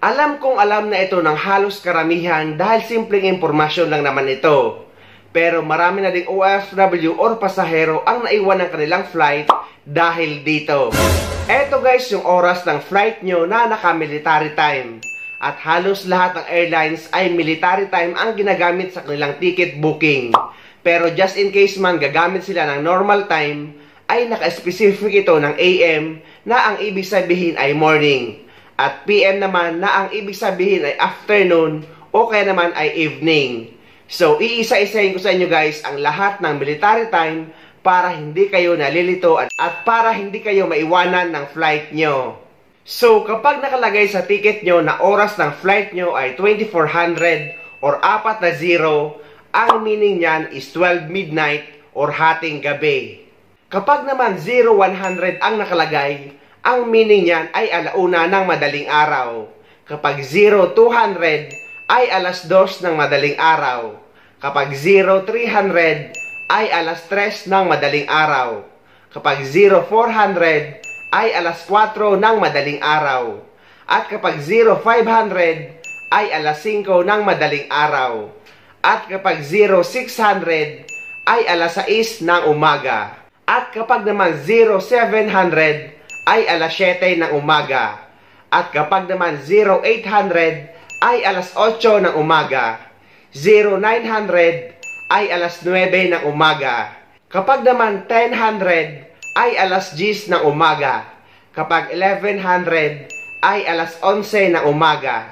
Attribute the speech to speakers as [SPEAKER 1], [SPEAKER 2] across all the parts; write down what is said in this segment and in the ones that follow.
[SPEAKER 1] Alam kong alam na ito ng halos karamihan dahil simpleng impormasyon lang naman ito. Pero marami na ding OFW or pasahero ang naiwan ng kanilang flight dahil dito. Eto guys yung oras ng flight nyo na naka-military time. At halos lahat ng airlines ay military time ang ginagamit sa kanilang ticket booking. Pero just in case man gagamit sila ng normal time, ay naka-specific ito ng AM na ang ibig sabihin ay morning. At PM naman na ang ibig sabihin ay afternoon o kaya naman ay evening. So, iisa-isahin ko sa inyo guys ang lahat ng military time para hindi kayo nalilito at para hindi kayo maiwanan ng flight nyo. So, kapag nakalagay sa ticket nyo na oras ng flight nyo ay 2400 or 40, ang meaning niyan is 12 midnight or hating gabi. Kapag naman 0100 ang nakalagay, ang meaning niyan ay alauna ng madaling araw. Kapag 0200 ay alas 2 ng madaling araw. Kapag 0300 ay alas 3 ng madaling araw. Kapag 0400 ay alas 4 ng madaling araw. At kapag 0500 ay alas 5 ng madaling araw. At kapag 0600 ay alas 6 ng umaga. At kapag naman 0700 ay alas 7 ng umaga. At kapag naman 0800 ay alas 8 ng umaga. 0900 ay alas 9 ng umaga. Kapag naman 1000 ay alas 10 ng umaga. Kapag 1100 ay alas 11 ng umaga.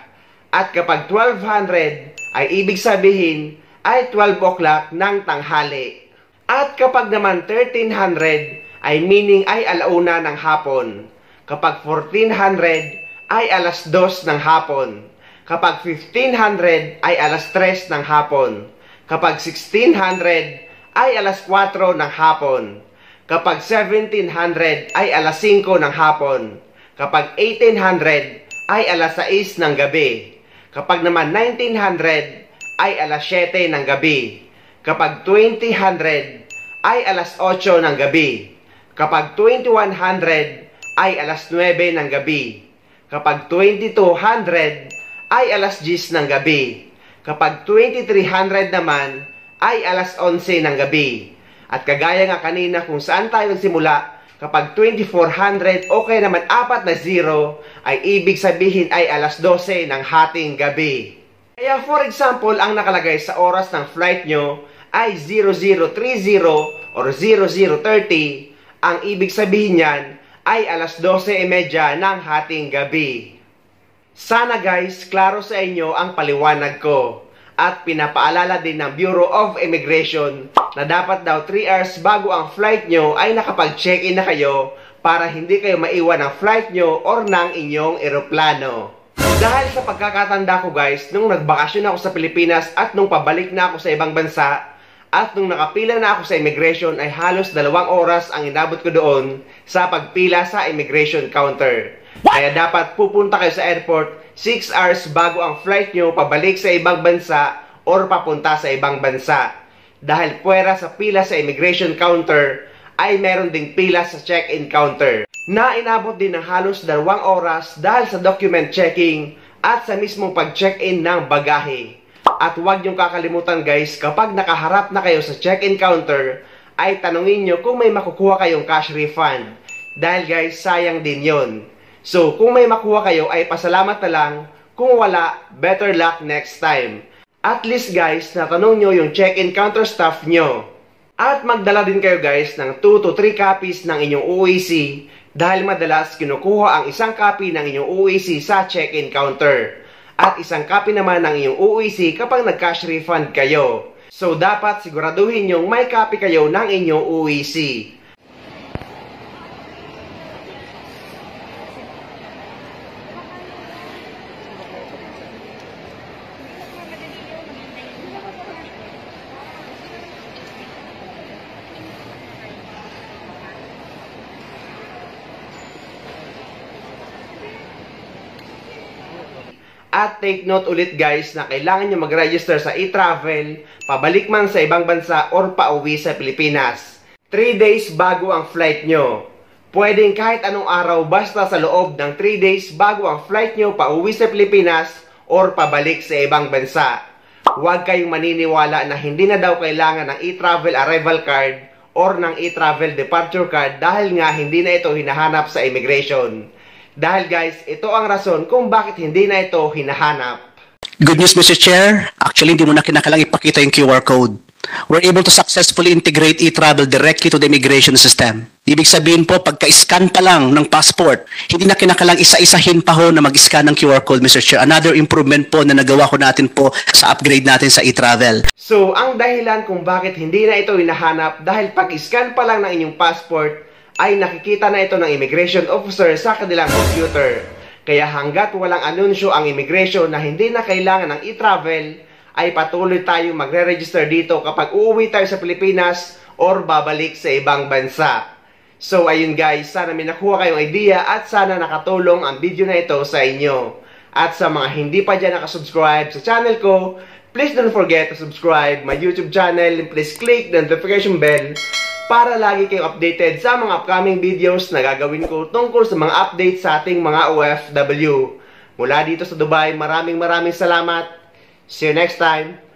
[SPEAKER 1] At kapag 1200 ay ibig sabihin ay 12 o'clock ng tanghali. At kapag naman 1300 ay meaning ay alauna ng hapon. Kapag 1400 ay alas 2 ng hapon. Kapag 1500 ay alas 3 ng hapon. Kapag 1600 ay alas 4 ng hapon. Kapag 1700 ay alas 5 ng hapon. Kapag 1800 ay alas 6 ng gabi. Kapag naman 1900 ay alas 7 ng gabi. Kapag 2000 ay alas 8 ng gabi. Kapag 2100 ay alas 9 ng gabi. Kapag 2200 ay alas 10 ng gabi. Kapag 2300 naman ay alas 11 ng gabi. At kagaya nga kanina kung saan tayo nagsimula, kapag 2400 o kaya naman 40 ay ibig sabihin ay alas 12 ng hating gabi. Kaya for example, ang nakalagay sa oras ng flight nyo ay 0030 or 0030. Ang ibig sabihin niyan ay alas 12:30 ng hating gabi. Sana guys, klaro sa inyo ang paliwanag ko. At pinapaalala din ng Bureau of Immigration na dapat daw 3 hours bago ang flight nyo ay nakapag-check-in na kayo para hindi kayo maiwan ng flight nyo or ng inyong eroplano. Dahil sa pagkakatanda ko guys, nung nagbakasyon ako sa Pilipinas at nung pabalik na ako sa ibang bansa, at nung nakapila na ako sa immigration ay halos 2 oras ang inabot ko doon sa pagpila sa immigration counter. Kaya dapat pupunta kayo sa airport 6 hours bago ang flight nyo pabalik sa ibang bansa or papunta sa ibang bansa. Dahil puwera sa pila sa immigration counter ay meron ding pila sa check-in counter na inabot din ng halos 2 oras dahil sa document checking at sa mismong pag-check-in ng bagahe. At huwag niyong kakalimutan guys, kapag nakaharap na kayo sa check-in counter, ay tanungin nyo kung may makukuha kayong cash refund. Dahil guys, sayang din yon. So, kung may makuha kayo ay pasalamat na lang. Kung wala, better luck next time. At least guys, natanong nyo yung check-in counter staff nyo. At magdala din kayo guys ng 2 to 3 copies ng inyong OEC dahil madalas kinukuha ang isang copy ng inyong OEC sa check-in counter. At isang copy naman ng iyong OEC kapag nag-cash refund kayo. So, dapat siguraduhin nyong may copy kayo ng inyong OEC. At take note ulit guys na kailangan nyo mag-register sa e-travel, pabalik man sa ibang bansa or pauwi sa Pilipinas. 3 days bago ang flight nyo. Pwedeng kahit anong araw basta sa loob ng 3 days bago ang flight nyo pauwi sa Pilipinas or pabalik sa ibang bansa. Huwag kayong maniniwala na hindi na daw kailangan ng e-travel arrival card or ng e-travel departure card dahil nga hindi na ito hinahanap sa immigration. Dahil guys, ito ang rason kung bakit hindi na ito hinahanap.
[SPEAKER 2] Good news, Mr. Chair. Actually, hindi mo na kinakailangan ipakita yung QR code. We're able to successfully integrate e-travel directly to the immigration system. Ibig sabihin po, pagka-scan pa lang ng passport, hindi na kinakailangan isa-isahin pa ho na mag-scan ng QR code, Mr. Chair. Another improvement po na nagawa ko natin po sa upgrade natin sa e-travel.
[SPEAKER 1] So, ang dahilan kung bakit hindi na ito hinahanap dahil pag-scan pa lang ng inyong passport, ay nakikita na ito ng immigration officer sa kanilang computer. Kaya hanggat walang anunsyo ang immigration na hindi na kailangan ng e-travel, ay patuloy tayong magre-register dito kapag uuwi tayo sa Pilipinas or babalik sa ibang bansa. So ayun guys, sana may nakuha kayong idea at sana nakatulong ang video na ito sa inyo. At sa mga hindi pa dyan nakasubscribe sa channel ko, please don't forget to subscribe my YouTube channel and please click the notification bell para lagi kayong updated sa mga upcoming videos na gagawin ko tungkol sa mga updates sa ating mga OFW. Mula dito sa Dubai, maraming salamat. See you next time.